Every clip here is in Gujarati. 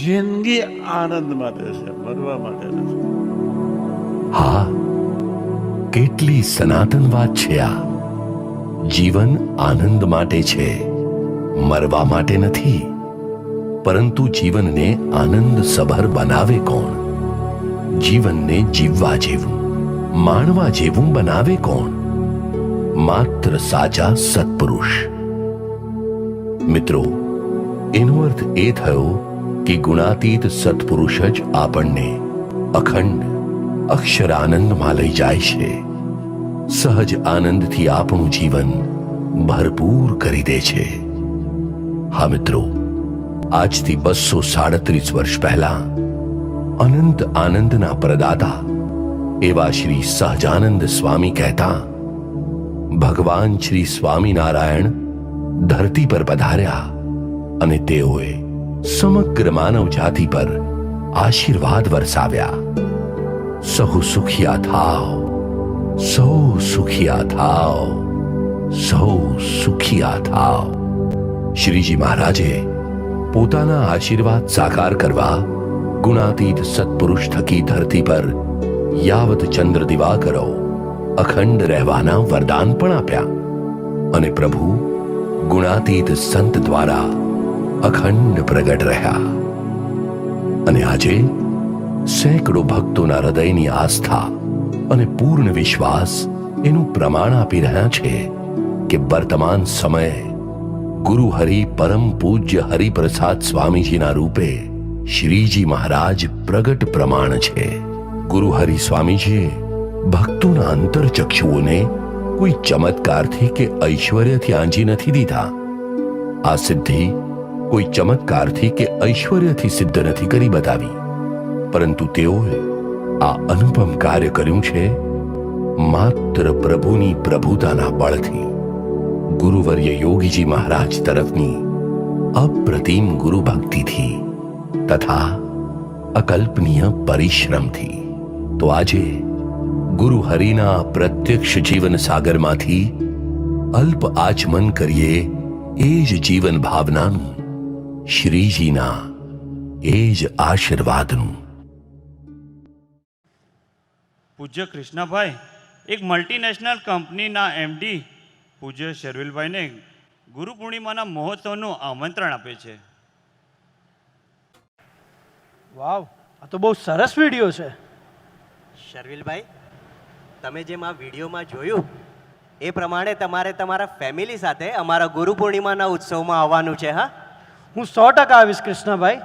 જિંદગી આનંદ માટે છે, મરવા માટે નથી. હા, કેટલી સનાતન વાત છે આ. જીવન આનંદ માટે છે, મરવા માટે નથી. પરંતુ જીવનને આનંદ સભર બનાવે કોણ? જીવનને જીવવા જેવું, માણવા જેવું બનાવે કોણ? માત્ર સાચા સત્પુરુષ. મિત્રો, એનો અર્થ એ થયો કે ગુણાતીત સત્પુરુષ જ આપણને અખંડ અક્ષર આનંદમાં લઈ જાય છે. સહજ આનંદથી આપણું જીવન ભરપૂર કરી દે છે. હા મિત્રો, આજથી 237 વર્ષ પહેલા અનંત આનંદના પ્રદાતા એવા શ્રી સહજાનંદ સ્વામી કહેતા, ભગવાન શ્રી સ્વામિનારાયણ ધરતી પર પધાર્યા અને તેઓએ સમગ્ર માનવ જાતિ પર આશીર્વાદ વરસાવ્યા. સહુ સુખિયા થાઓ, સૌ સુખિયા થાઓ, સૌ સુખિયા થાઓ. શ્રીજી મહારાજે પોતાના આશીર્વાદ સાકાર કરવા ગુણાતીત સત્પુરુષ થકી ધરતી પર યાવત ચંદ્ર દિવાકરો અખંડ રહેવાના વરદાન પણ આપ્યા. અને પ્રભુ ગુણાતીત સંત દ્વારા અખંડ પ્રગટ રહ્યા. અને આજે સેંકડો ભક્તોના હૃદયની આસ્થા અને પૂર્ણ વિશ્વાસ એનું પ્રમાણ આપી રહ્યા છે કે વર્તમાન સમયે ગુરુ હરિ પરમ પૂજ્ય હરિપ્રસાદ સ્વામીજીના રૂપે શ્રીજી મહારાજ પ્રગટ પ્રમાણ છે. ગુરુ હરિ સ્વામીજીએ ભક્તોના અંતરચક્ષુઓને કોઈ ચમત્કારથી કે ઐશ્વર્યથી આંજી નથી દીધા. આ સિદ્ધિ કોઈ ચમત્કારથી કે ઐશ્વર્યથી સિદ્ધ નથી કરી બતાવી, પરંતુ તેઓએ આ અનુપમ કાર્ય કર્યું છે માત્ર પ્રભુની પ્રભુતાના બળથી. ગુરુવર્ય યોગીજી મહારાજ તરફની અપ્રતિમ ગુરુ ભક્તિથી તથા અકલ્પનીય પરિશ્રમથી. તો આજે ગુરુ હરિના પ્રત્યક્ષ જીવન સાગરમાંથી અલ્પ આચમન કરીએ એ જ જીવન ભાવનાનું, શ્રીજીના એ જ આશીર્વાદનું. પૂજ્ય કૃષ્ણભાઈ એક મલ્ટીનેશનલ કંપનીના એમડી પૂજ્ય શર્વિલભાઈને ગુરુ પૂર્ણિમાના મહોત્સવનું આમંત્રણ આપે છે. વાવ, આ તો બહુ સરસ વિડીયો છે. શર્વિલભાઈ, તમે જેમ આ વિડીયોમાં જોયું એ પ્રમાણે તમારે તમારા ફેમિલી સાથે અમારા ગુરુ પૂર્ણિમાના ઉત્સવમાં આવવાનું છે. હા, હું 100% આવીશ કૃષ્ણભાઈ.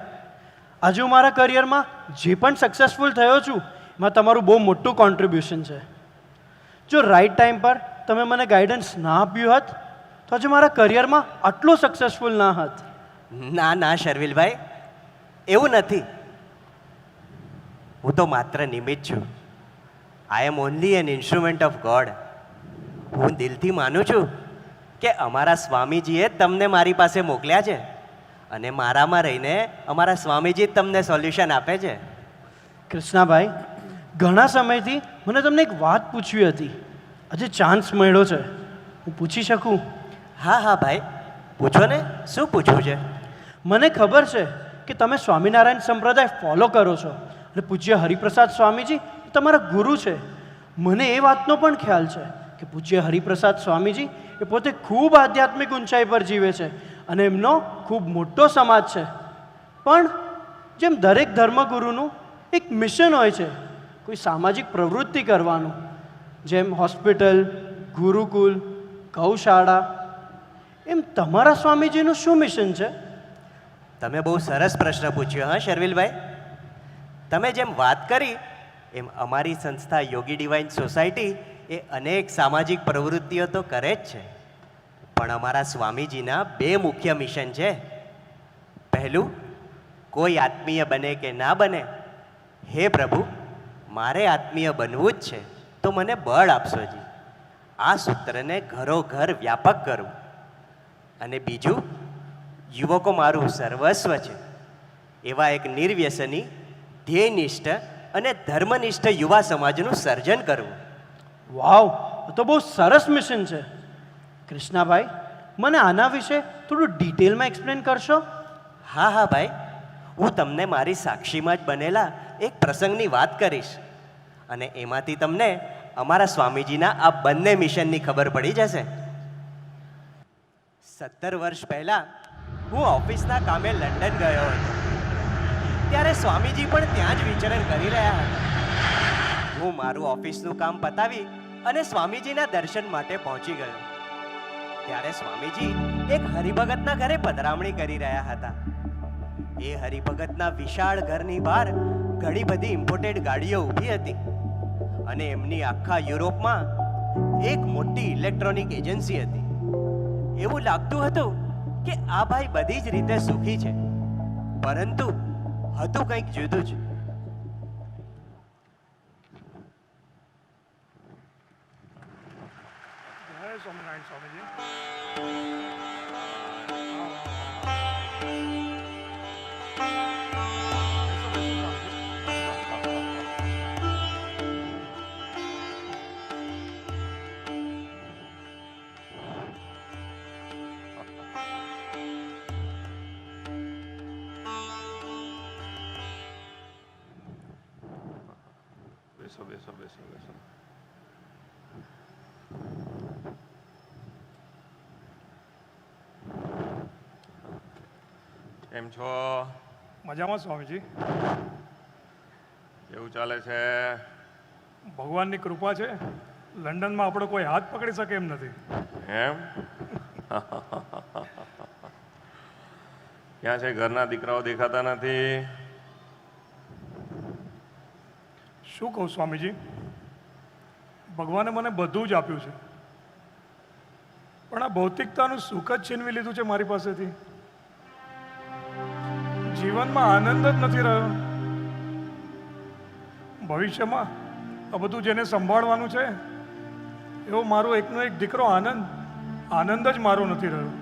આજે હું મારા કરિયરમાં જે પણ સક્સેસફુલ થયો છું એમાં તમારું બહુ મોટું કોન્ટ્રીબ્યુશન છે. જો રાઈટ ટાઈમ પર તમે મને ગાઈડન્સ ના આપ્યું હોત તો આજે મારા કરિયરમાં આટલો સક્સેસફુલ ના હોત. ના ના શર્વિલભાઈ, એવું નથી. હું તો માત્ર નિમિત્ત છું. I am only an instrument of God. હું દિલથી માનું છું કે અમારા સ્વામીજીએ જ તમને મારી પાસે મોકલ્યા છે અને મારામાં રહીને અમારા સ્વામીજી જ તમને સોલ્યુશન આપે છે. કૃષ્ણાભાઈ, ઘણા સમયથી મને તમને એક વાત પૂછવી હતી. આજે ચાન્સ મળ્યો છે, હું પૂછી શકું? હા હા ભાઈ, પૂછો ને. શું પૂછવું છે? મને ખબર છે કે તમે સ્વામિનારાયણ સંપ્રદાય ફોલો કરો છો અને પૂજ્ય હરિપ્રસાદ સ્વામીજી તમારા ગુરુ છે. મને એ વાતનો પણ ખ્યાલ છે કે પૂજ્ય હરિપ્રસાદ સ્વામીજી એ પોતે ખૂબ આધ્યાત્મિક ઊંચાઈ પર જીવે છે અને એમનો ખૂબ મોટો સમાજ છે. પણ જેમ દરેક ધર્મગુરુનું એક મિશન હોય છે, કોઈ સામાજિક પ્રવૃત્તિ કરવાનું, જેમ હોસ્પિટલ, ગુરુકુલ, ગૌશાળા, એમ તમારા સ્વામીજીનું શું મિશન છે? તમે બહુ સરસ પ્રશ્ન પૂછ્યો. હા શર્વિલભાઈ, તમે જેમ વાત કરી એમ અમારી સંસ્થા યોગી ડિવાઇન સોસાયટી એ અનેક સામાજિક પ્રવૃત્તિઓ તો કરે જ છે, પણ અમારા સ્વામીજીના 2 મુખ્ય મિશન છે. પહેલું, કોઈ આત્મીય બને કે ના બને, હે પ્રભુ મારે આત્મીય બનવું જ છે તો મને બળ આપશોજી. આ સૂત્રને ઘરોઘર વ્યાપક કરું. અને બીજું, યુવકો મારું સર્વસ્વ છે એવા એક નિર્વ્યસની, ધ્યેયનિષ્ઠ અને ધર્મનિષ્ઠ યુવા સમાજનું સર્જન કરવું. વાવ, તો બહુ સરસ મિશન છે. કૃષ્ણાભાઈ, મને આના વિશે થોડું ડિટેલમાં એક્સપ્લેન કરશો? હા હા ભાઈ, હું તમને મારી સાક્ષીમાં જ બનેલા એક પ્રસંગની વાત કરીશ અને એમાંથી તમને અમારા સ્વામીજીના આ બંને મિશનની ખબર પડી જશે. 17 વર્ષ પહેલાં હું ઓફિસના કામે લંડન ગયો હતો. ત્યારે સ્વામીજી પણ ત્યાં જ વિચરણ કરી રહ્યા હતા. હું મારું ઓફિસનું કામ પતાવી અને સ્વામીજીના દર્શન માટે પહોંચી ગયો. ત્યારે સ્વામીજી એક હરિભગતના ઘરે પધરામણી કરી રહ્યા હતા. એ હરિભગતના વિશાળ ઘરની બહાર ઘણી બધી ઇમ્પોર્ટેડ ગાડીઓ ઊભી હતી અને એમની આખા યુરોપમાં એક મોટી ઇલેક્ટ્રોનિક એજન્સી હતી. એવું લાગતું હતું કે આ ભાઈ બધી જ રીતે સુખી છે, પરંતુ હતું કંઈક જુદું જ. જય સ્વામિનારાયણ સ્વામીજી. બેસો બેસો બેસો બેસો. કેમ છો? મજામાં સ્વામીજી. કેવું ચાલે છે? ભગવાનની કૃપા છે. લંડનમાં આપણો કોઈ હાથ પકડી શકે એમ નથી. એમ? ક્યાં છે? ઘરના દીકરાઓ દેખાતા નથી. શું કહું સ્વામીજી, ભગવાને મને બધું જ આપ્યું છે, પણ આ ભૌતિકતાનું સુખ જ છીનવી લીધું છે મારી પાસેથી. જીવનમાં આનંદ જ નથી રહ્યો. ભવિષ્યમાં આ બધું જેને સંભાળવાનું છે એવો મારો એકનો એક દીકરો આનંદ જ મારો નથી રહ્યો.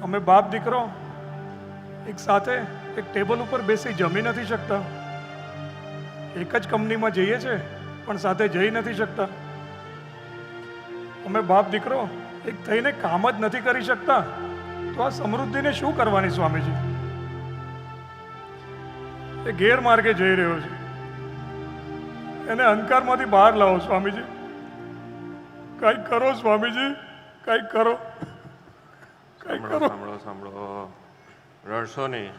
અમે બાપ દીકરો એક સાથે એક ટેબલ ઉપર બેસી જમી નથી શકતા. એક જ કંપનીમાં જઈએ છે પણ સાથે જઈ નથી શકતા. અમે બાપ દીકરો એક થઈને કામ જ નથી કરી શકતા. તો આ સમૃદ્ધિને શું કરવાની સ્વામીજી? એ ગેરમાર્ગે જઈ રહ્યો છે. એને અંધકારમાંથી બહાર લાવો સ્વામીજી. કંઈક કરો સ્વામીજી, કંઈક કરો, કંઈક કરો. સાંભળો સાંભળો, રડશો નહીં,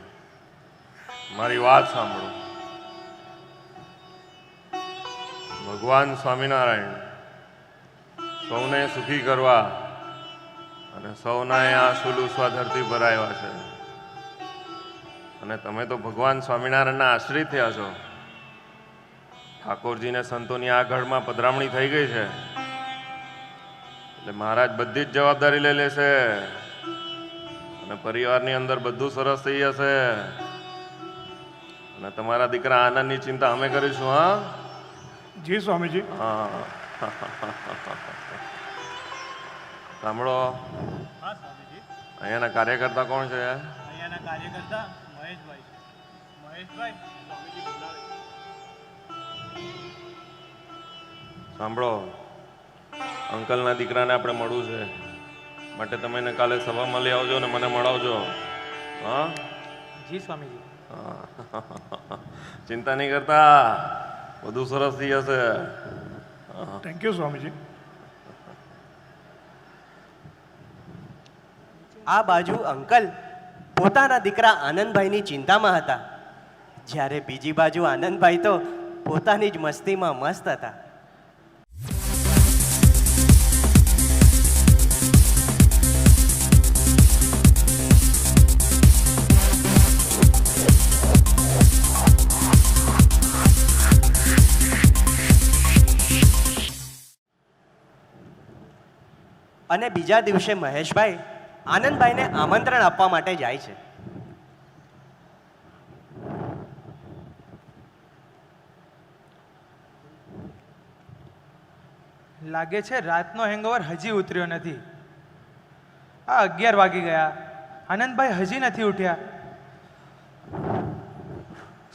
મારી વાત સાંભળો. ભગવાન સ્વામિનારાયણ સૌને સુખી કરવા અને સૌના આંસુ લૂસવા ધરતી પર આવ્યા છે. અને તમે તો ભગવાન સ્વામિનારાયણના આશ્રિત થયા છો. ઠાકોરજીને સંતોની આ ઘરમાં પધરામણી થઈ ગઈ છે એટલે મહારાજ બધી જ જવાબદારી લઈ લેશે અને પરિવારની અંદર બધું સરસ થઈ જશે અને તમારા દીકરા આનંદની ચિંતા અમે કરીશું. હા જી સ્વામીજી. હા. સાંભળો, હા સ્વામીજી. અહીંયાના કાર્યકર્તા કોણ છે? અહીંયાના કાર્યકર્તા મહેશભાઈ છે. મહેશભાઈ સ્વામીજી બોલાવે છે. સાંભળો, અંકલના દીકરાને આપણે મળવું છે માટે તમે એને કાલે સભામાં લઈ આવજો ને મને મળાવજો. હા જી સ્વામીજી. હા. ચિંતા નહીં કરતા, બધું સરસ થઈ જશે. Thank you Swamiji. આ બાજુ અંકલ પોતાના દીકરા આનંદભાઈની ચિંતામાં હતા, જ્યારે બીજી બાજુ આનંદભાઈ તો પોતાની જ મસ્તીમાં મસ્ત હતા. અને બીજા દિવસે મહેશભાઈ આનંદભાઈને આમંત્રણ આપવા માટે જાય છે. લાગે છે રાતનો હેંગઓવર હજી ઉતર્યો નથી. આ 11 વાગી ગયા, આનંદભાઈ હજી નથી ઉઠ્યા.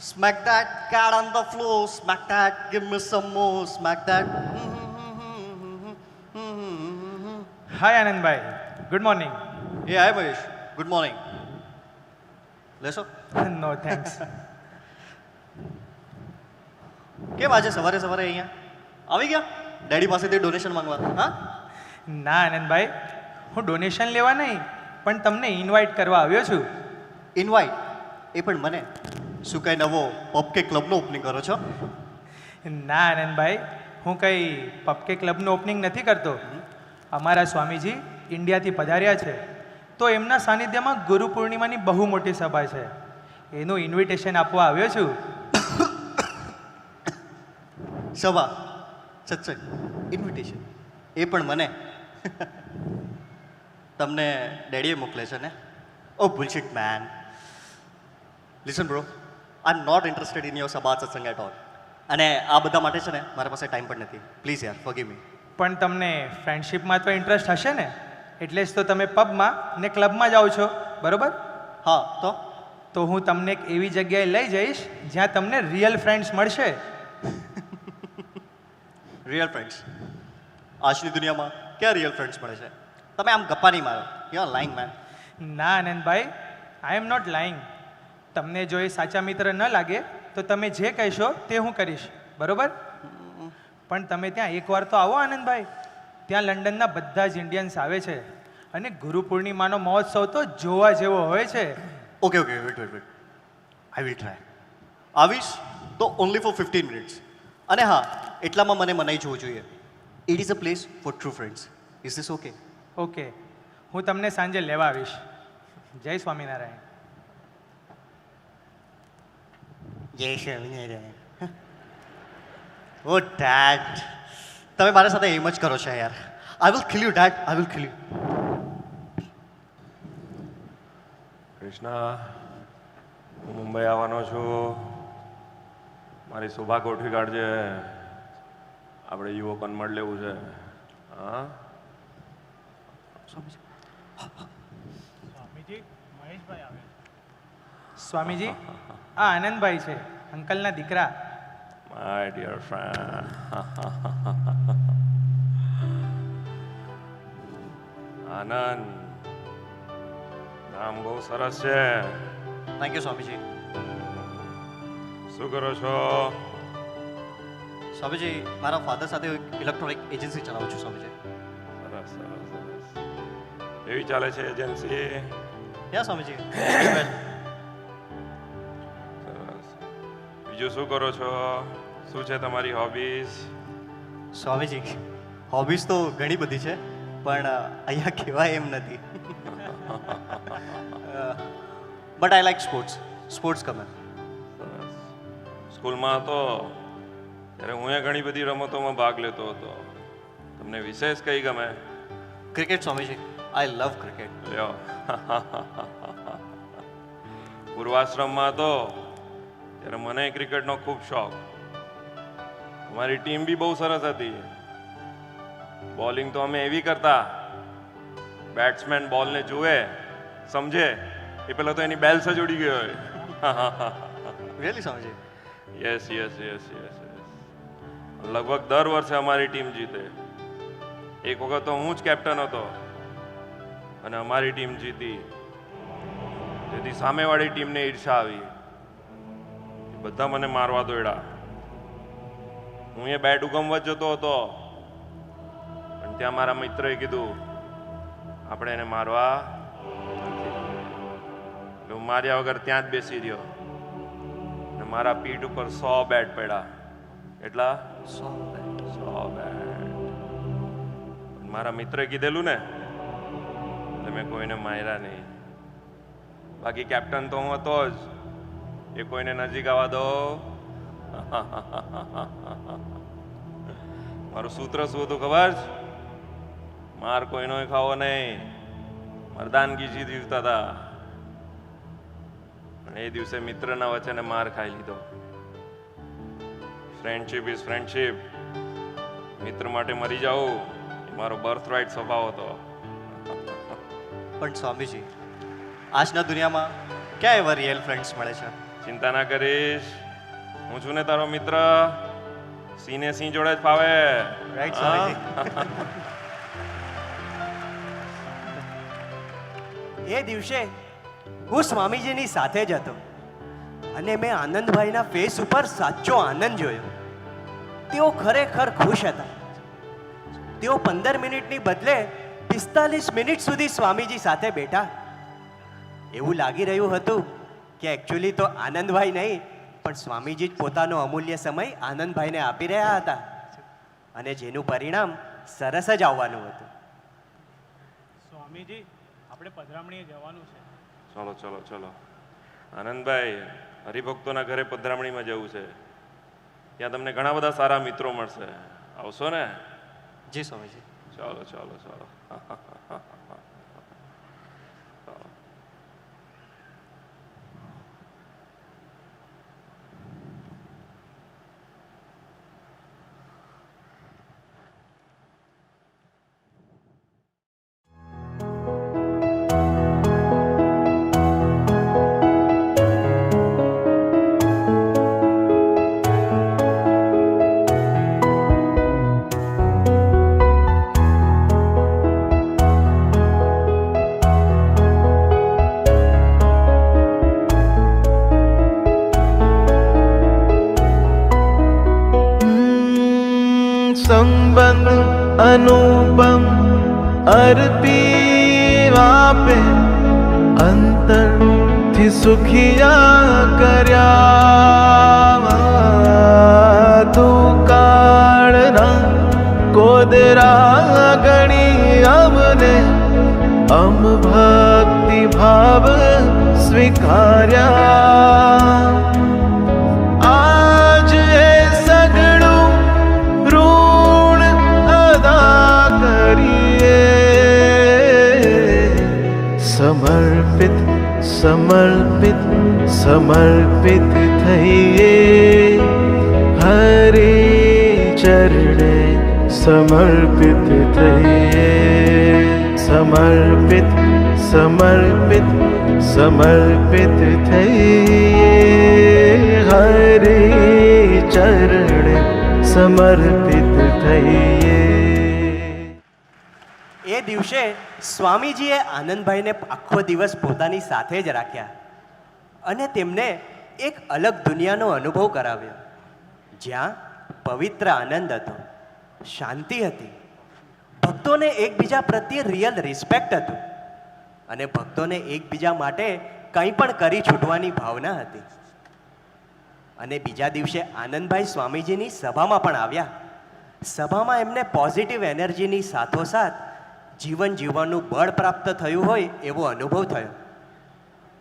Smack that cat on the floor, smack that, give me some more, smack that. Hi આનંદભાઈ, good morning. Hey, hi Mahesh, good morning. લેશો? No thanks. કેમ આજે સવારે સવારે અહીંયા આવી ગયા ડેડી પાસેથી ડોનેશન માંગવા? હા, ના આનંદભાઈ, હું ડોનેશન લેવા નહીં પણ તમને ઇન્વાઇટ કરવા આવ્યો છું. ઇન્વાઇટ? એ પણ મને? શું કઈ નવો પબ કે ક્લબનો ઓપનિંગ કરો છો? ના આનંદભાઈ, હું કંઈ પબ કે ક્લબનું ઓપનિંગ નથી કરતો. અમારા સ્વામીજી ઇન્ડિયાથી પધાર્યા છે, તો એમના સાનિધ્યમાં ગુરુ પૂર્ણિમાની બહુ મોટી સભા છે, એનું ઇન્વિટેશન આપવા આવ્યો છું. સભા, સત્સંગ, ઇન્વિટેશન, એ પણ મને? તમને ડેડીએ મોકલે છે ને? Oh bullshit man. Listen bro, I am not interested in your sabha satsang at all. અને આ બધા માટે છે ને મારા પાસે ટાઈમ પણ નથી. પ્લીઝ યાર, ફોરગીવ મી. પણ તમને ફ્રેન્ડશિપમાં તો ઇન્ટરેસ્ટ હશે ને, એટલે જ તો તમે પબમાં ને ક્લબમાં જાઓ છો, બરોબર? હા, તો હું તમને એક એવી જગ્યાએ લઈ જઈશ જ્યાં તમને રિયલ ફ્રેન્ડ્સ મળશે. Real friends? આજની દુનિયામાં ક્યાં રિયલ ફ્રેન્ડ્સ મળે છે? તમે આમ ગપ્પા નહીં મારો. You are lying man. ના આનંદભાઈ, આઈ એમ નોટ લાઇંગ. તમને જો એ સાચા મિત્ર ન લાગે તો તમે જે કહેશો તે હું કરીશ, બરોબર? પણ તમે ત્યાં એકવાર તો આવો આનંદભાઈ. ત્યાં લંડનના બધા જ ઇન્ડિયન્સ આવે છે અને ગુરુ પૂર્ણિમાનો મહોત્સવ તો જોવા જેવો હોય છે. Okay okay, wait wait wait, I will try. આવીશ તો ઓનલી ફોર 15 મિનિટ્સ. અને હા, એટલામાં મને મનાઈ જવું જોઈએ. It is a place four true friends. Is this okay? Okay, હું તમને સાંજે લેવા આવીશ. જય સ્વામિનારાયણ. જય સ્વામિનારાયણ. ઓ ડેડ, તમે મારા સાથે એમ જ કરો છો યાર. I will kill you dead, I will kill you. Krishna, હું મુંબઈ આવવાનો છું. મારી શોભા ગોઠવી કાઢજે. આપણે યુવકોને મળ લેવું છે. હા, સ્વામીજી, આ આનંદભાઈ છે, અંકલના દીકરા. My dear friend. આનંદ, નામ બહુ સરસ છે. Thank you Swamiji. શું કરો છો? સ્વામીજી, મારા ફાધર સાથે ઇલેક્ટ્રોનિક એજન્સી ચલાવું છું સ્વામીજી. સરસ સરસ સરસ. એવી ચાલે છે એજન્સી? યા સ્વામીજી. સરસ. બીજું શું કરો છો? શું છે તમારી હોબીઝ? સ્વામીજી, હોબીઝ તો ઘણી બધી છે, પણ અહીંયા કહેવાય એમ નથી. But I like sports. Sports ગમે. સરસ. સ્કૂલમાં હતો ત્યારે હું ઘણી બધી રમતોમાં ભાગ લેતો હતો. તમને વિશેષ કઈ ગમે? ક્રિકેટ સ્વામીજી, આઈ લવ ક્રિકેટ. લ્યો. પૂર્વાશ્રમમાં હતો ત્યારે મને ક્રિકેટનો ખૂબ શોખ. અમારી ટીમ બી બહુ સરસ હતી. બોલિંગ તો અમે એવી કરતા, બેટ્સમેન બોલને જુએ, સમજે એ પેલા તો એની બેલ્સ જ ઉડી ગયો હોય. Really Swamiji? Yes yes yes yes. લગભગ દર વર્ષે અમારી ટીમ જીતે. એક વખત તો હું જ કેપ્ટન હતો અને અમારી ટીમ જીતી. જેથી સામેવાળી ટીમને ઈર્ષા આવી. બધા મને મારવા દોડ્યા. હું એ બેટ ઉગમવા જ જતો હતો, પણ ત્યાં મારા મિત્રએ કીધું આપણે એને મારવા નથી. એટલે હું માર્યા વગર ત્યાં જ બેસી રહ્યો અને મારા પીઠ ઉપર 100 બેટ પડ્યા. એટલા 100 બેટ. મારા મિત્રે કીધેલું ને એટલે મેં કોઈને માર્યા નહીં. બાકી કેપ્ટન તો હું હતો જ. એ કોઈને નજીક આવવા દો. મારું સૂત્ર શું હતું ખબર છે? માર કોઈનો ખાવો નહીં, મરદાનગીથી જીવતા હતા. પણ એ દિવસે મિત્રના વચને માર ખાઈ લીધો. Friendship is friendship. મિત્ર માટે મરી જાઉં એ મારો બર્થ રાઇટ સ્વભાવ હતો. પણ સ્વામીજી, આજના દુનિયામાં ક્યાં એવા રિયલ ફ્રેન્ડ્સ મળે છે? ચિંતા ના કરીશ, હું છું ને તારો મિત્ર. સિંહને સિંહ જોડે જ ફાવે. રાઈટ સ્વામીજી. એ દિવસે હું સ્વામીજીની સાથે જ હતો અને મેં આનંદભાઈના ફેસ ઉપર સાચો આનંદ જોયો. તેઓ ખરેખર ખુશ હતા. તેઓ 15 મિનિટની બદલે 45 મિનિટ સુધી સ્વામીજી સાથે બેઠા. એવું લાગી રહ્યું હતું કે એકચ્યુઅલી તો આનંદભાઈ નહીં પણ સ્વામીજી જ પોતાનો અમૂલ્ય સમય આનંદભાઈને આપી રહ્યા હતા અને જેનું પરિણામ સરસ જ આવવાનું હતું. સ્વામીજી આપણે પધરામણીએ જવાનું છે. ચલો ચલો ચલો આનંદભાઈ, હરિભક્તોના ઘરે પધરામણીમાં જવું છે. ત્યાં તમને ઘણા બધા સારા મિત્રો મળશે. આવશો ને? જી સ્વામીજી. ચાલો ચાલો ચાલો. संबंध अनुपम अर्पी वापे अंतर थी सुखिया કર્યા તું કાળના કોદરા ગણી અમને અમ ભક્તિ ભાવ સ્વીકાર્યા. આજ એ સગળું ઋણ અદા કરીએ સમર્પિત સમર્પિત સમર્પિત થઈએ હરે ચરણે સમર્પિત થઈએ સમર્પિત સમર્પિત સમર્પિત થઈએ હરે ચરણે સમર્પિત થઈએ. એ દિવસે સ્વામીજીએ આનંદભાઈને આખો દિવસ પોતાની સાથે જ રાખ્યા અને તેમને એક અલગ દુનિયાનો અનુભવ કરાવ્યો જ્યાં પવિત્ર આનંદ હતો, શાંતિ હતી, ભક્તોને એકબીજા પ્રત્યે રિયલ રિસ્પેક્ટ હતું અને ભક્તોને એકબીજા માટે કંઈ પણ કરી છૂટવાની ભાવના હતી. અને બીજા દિવસે આનંદભાઈ સ્વામીજીની સભામાં પણ આવ્યા. સભામાં એમને પોઝિટિવ એનર્જીની સાથોસાથ જીવન જીવવાનું બળ પ્રાપ્ત થયું હોય એવો અનુભવ થયો.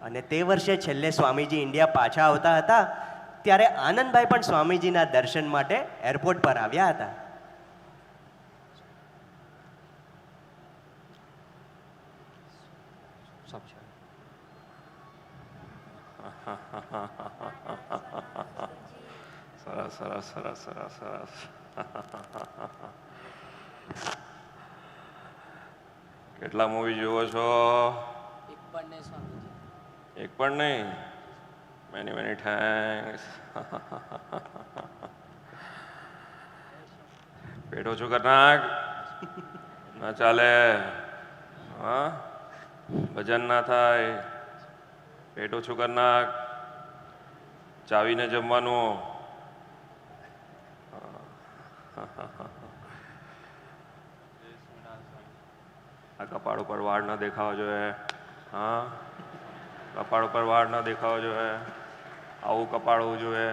અને તે વર્ષે છેલ્લે સ્વામીજી ઇન્ડિયા પાછા આવતા હતા ત્યારે આનંદભાઈ પણ સ્વામીજીના દર્શન માટે એરપોર્ટ પર આવ્યા હતા. સરસ સરસ સરસ સરસ સરસ. કેટલા મૂવી જુઓ છો? એક પણ નહીં. Many many thanks. પેટો છું કરનાક ના ચાલે. હા, ભજન ના થાય. પેટો છું કરનાક, ચાવીને જમવાનું. આ કપાળ ઉપર વાળ ના દેખાવા જોઈએ. હા, કપાળ ઉપર વાળ ના દેખાવા જોઈએ. આવું કપાળ હોવું જોઈએ.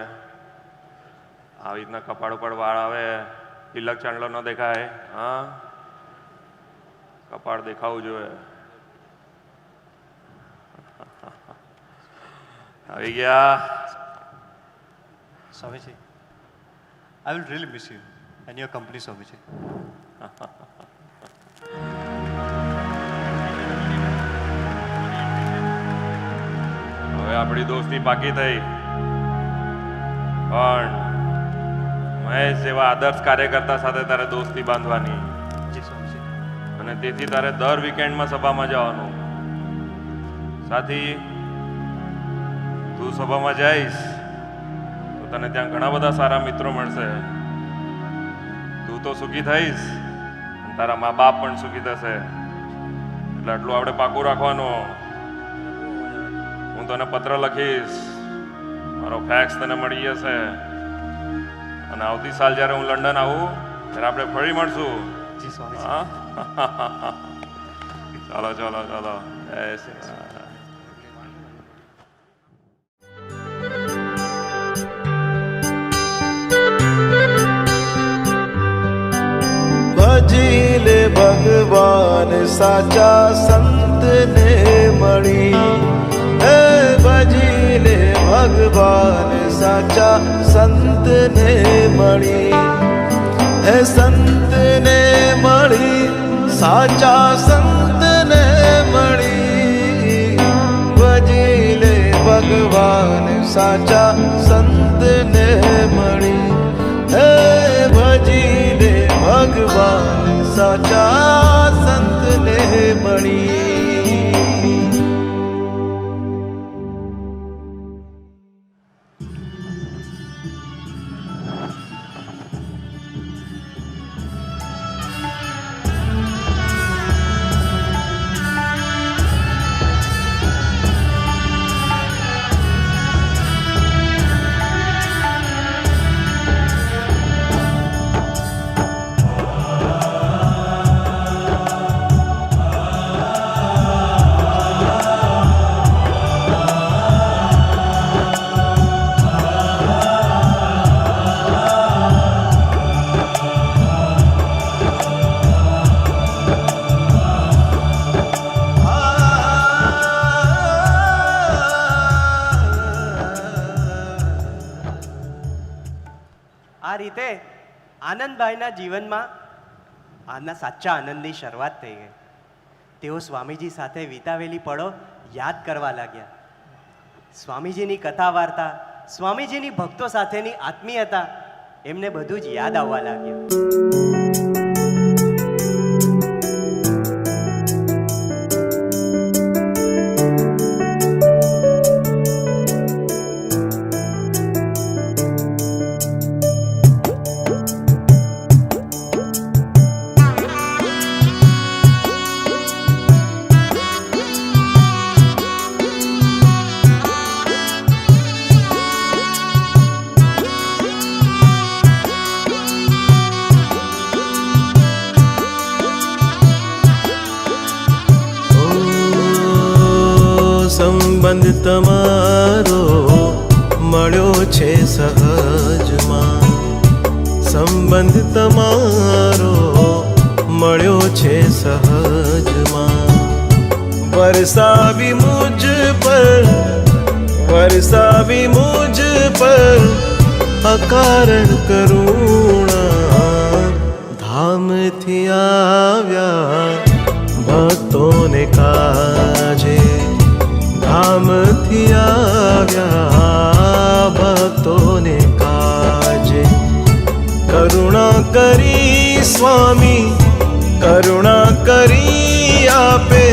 આવી રીતના કપાળ ઉપર વાળ આવે, તિલક ચાંદલો ન દેખાય. હા, કપાળ દેખાવું જોઈએ. આવી ગયા. Swamiji, I will really miss you and your company, Swamiji. હવે આપણી દોસ્તી પાકી થઈ, પણ મહેશ જેવા આદર્શ કાર્યકર્તા સાથે તારે દોસ્તી બાંધવાની. જી સ્વામીજી. અને તેથી તારે દર વીકેન્ડમાં સભામાં જવાનું. સાથી, તું સભામાં જઈશ તો તને ત્યાં ઘણા બધા સારા મિત્રો મળશે. તું તો સુખી થઈશ અને તારા મા બાપ પણ સુખી થશે. એટલે આટલું આપણે પાકું રાખવાનું. હું તને પત્ર લખીશ, મારો ફેક્સ તને મળી જશે, અને આવતી સાલ જ્યારે હું લંડન આવું ત્યારે આપણે ફરી મળશું. જી સ્વામીજી. હા ચાલો ચાલો ચાલો, જય શ્રી રામ. ભજીલે ભગવાન સાચા સંતને મળી, હે ભજીલે ભગવાન સાચા સંતને મળી, હે સંતને મળી સાચા સંતને મળી, ભજીલે ભગવાન સાચા સંતને મળી, હે ભજીલે ભગવાન સાચા સંતને મળી. આ રીતે આનંદભાઈના જીવનમાં આના સાચા આનંદની શરૂઆત થઈ ગઈ. તેઓ સ્વામીજી સાથે વિતાવેલી પળો યાદ કરવા લાગ્યા. સ્વામીજીની કથા વાર્તા, સ્વામીજીની ભક્તો સાથેની આત્મીયતા એમને બધું જ યાદ આવવા લાગ્યું. સંબંધ તમારો મળ્યો છે સહજમાં, સંબંધ તમારો મળ્યો છે સહજમાં, વરસાવી મુજ પર, વરસાવી મુજ પર અકારણ કરુણા, ધામથી આવ્યા ભક્તોને કાજે, ધામથી આવ્યા ભક્તોને કાજે. કરુણા કરી સ્વામી, કરુણા કરી આપે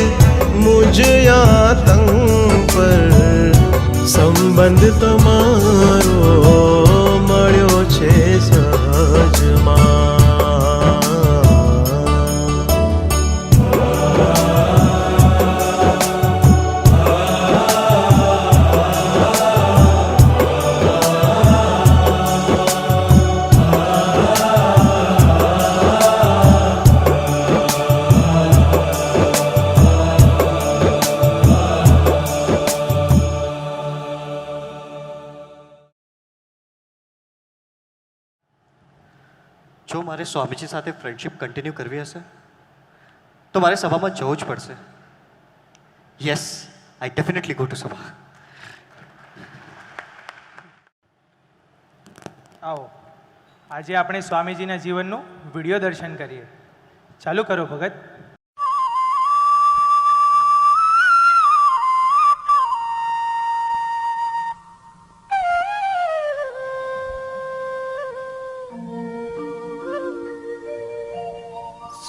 મુજ આતંક પર, સંબંધ તમારો મળ્યો છે સહજમાં. જો મારે સ્વામીજી સાથે ફ્રેન્ડશિપ કન્ટિન્યુ કરવી હશે તો મારે સભામાં જવું જ પડશે. Yes, I definitely go to સભા. આવો આજે આપણે સ્વામીજીના જીવનનું વિડીયો દર્શન કરીએ. ચાલુ કરો ભગત.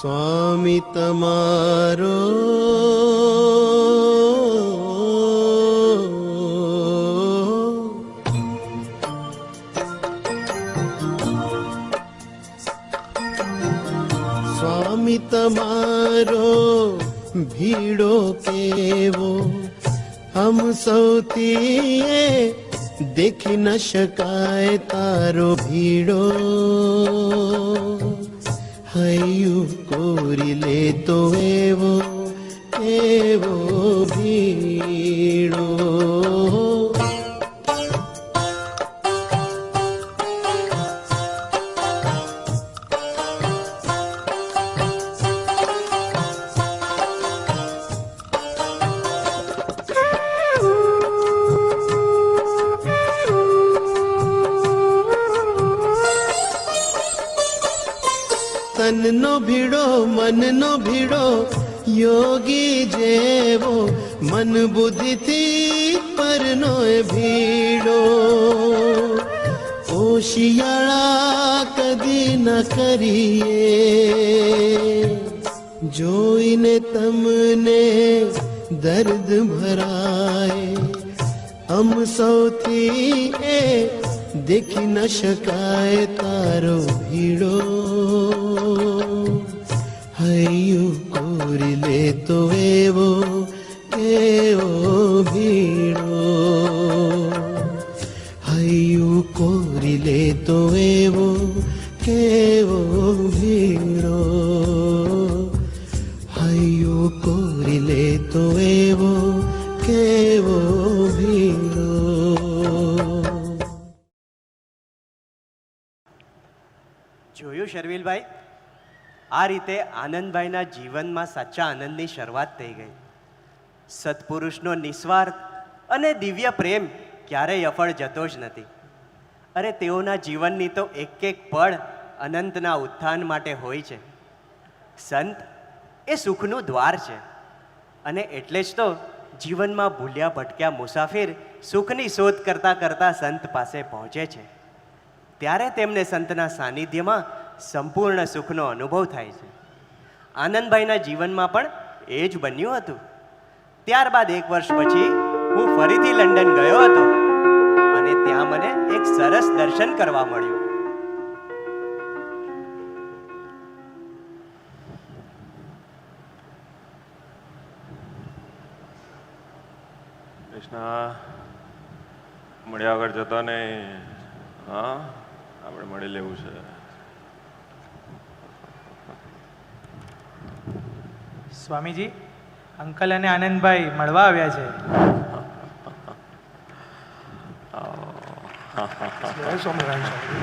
સ્વામી તમારો સ્વામી તમારો ભીડો કેવો हम સૌથી દેખી ન શકાય તારો ભીડો હૈયું કોરી લેતો એવો એવો ભીડો. તનનો ભીડો મનનો ભીડો યોગી જેવો મન બુદ્ધિથી પરનો ભીડો ઓશિયાળા કદી ન કરીએ જોઈને તમને દર્દ ભરાય હમ સૌથી દેખી ન શકાય તારો ભીડો હૈયું કોરી લેતો એવો એવો ભીડો હૈયું કોરી લેતો એવો કેવો ભીડો હૈયું કોરી લેતો એવો કેવો ભીડો. જોયું શર્વિલભાઈ, આ રીતે આનંદભાઈના જીવનમાં સાચા આનંદની શરૂઆત થઈ ગઈ. સત્પુરુષનો નિસ્વાર્થ અને દિવ્ય પ્રેમ ક્યારેય અફળ જતો જ નથી. અરે તેઓના જીવનની તો એક એક પળ અનંતના ઉત્થાન માટે હોય છે. સંત એ સુખનું દ્વાર છે અને એટલે જ તો જીવનમાં ભૂલ્યા ભટક્યા મુસાફિર સુખની શોધ કરતાં કરતાં સંત પાસે પહોંચે છે. ત્યારે તેમને સંતના સાનિધ્યમાં સંપૂર્ણ સુખનો અનુભવ થાય છે. આનંદભાઈના જીવનમાં પણ એ જ બન્યું હતું. ત્યારબાદ 1 વર્ષ પછી હું ફરીથી લંડન ગયો હતો અને ત્યાં મને એક સરસ દર્શન કરવા મળ્યું. કૃષ્ણ મળ્યા આગળ જતા ને, હા આપણે મળી લેવું છે. સ્વામીજી, અંકલ અને આનંદભાઈ મળવા આવ્યા છે. જય સ્વામિનારાયણ સ્વામી.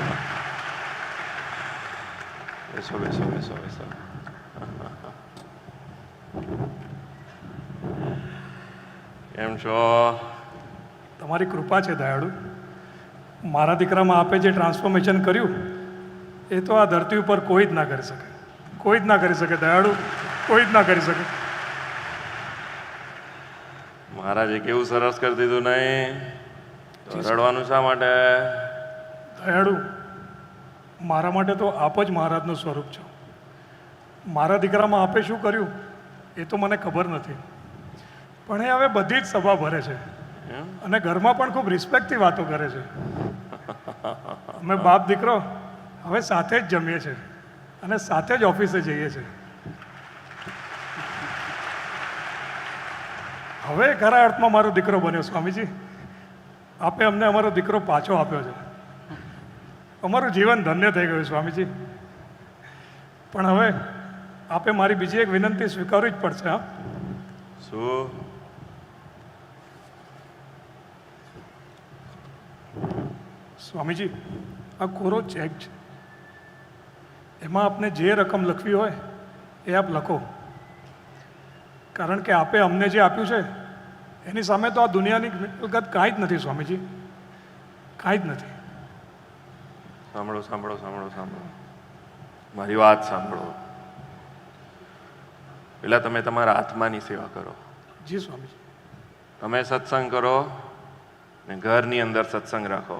બેસો બેસો બેસો બેસો. કેમ છો? તમારી કૃપા છે દયાળુ. મારા દીકરામાં આપે જે ટ્રાન્સફોર્મેશન કર્યું એ તો આ ધરતી ઉપર કોઈ જ ના કરી શકે. કોઈ જ ના કરી શકે દયાળુ, કોઈ જ ના કરી શકે. મહારાજે કેવું સરસ કરી દીધું નહીં તો રડવાનું શા માટે? દયાળુ, મારા માટે તો આપ જ મહારાજનું સ્વરૂપ છો. મારા દીકરામાં આપે શું કર્યું એ તો મને ખબર નથી, પણ એ હવે બધી જ સભા ભરે છે અને ઘરમાં પણ ખૂબ રિસ્પેક્ટથી વાતો કરે છે. અમે બાપ દીકરો હવે સાથે જ જમીએ છીએ અને સાથે જ ઓફિસે જઈએ છીએ. હવે ખરા અર્થમાં મારો દીકરો બન્યો સ્વામીજી. આપે અમને અમારો દીકરો પાછો આપ્યો છે. અમારું જીવન ધન્ય થઈ ગયું સ્વામીજી. પણ હવે આપે મારી બીજી એક વિનંતી સ્વીકારવી જ પડશે. હા, શું? સ્વામીજી, આ કોરો ચેક છે. એમાં આપને જે રકમ લખવી હોય એ આપ લખો, કારણ કે આપે અમને જે આપ્યું છે એની સામે તો આ દુનિયાની મિલકત કાંઈ જ નથી સ્વામીજી, કાંઈ જ નથી. સાંભળો સાંભળો સાંભળો સાંભળો, મારી વાત સાંભળો. પેલા તમે તમારા આત્માની સેવા કરો. જી સ્વામીજી. તમે સત્સંગ કરો ને ઘરની અંદર સત્સંગ રાખો.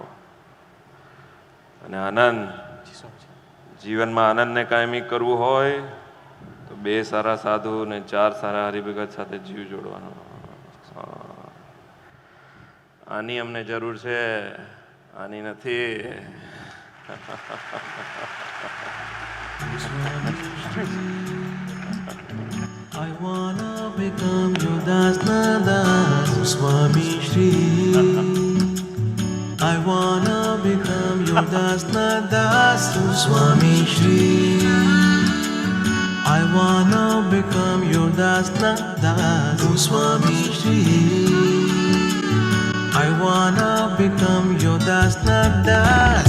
અને આનંદ, જીવનમાં આનંદને કાયમી કરવું હોય તો 2 સારા સાધુ ને 4 સારા હરિભગત સાથે જીવ જોડવાનો. આની અમને જરૂર છે, આની નથી. I wanna become your das na das. Swami Shri. I wanna become your das na das, oh Swami Shri. I wanna become your das na das, oh Swami Shri. I wanna become your das na das.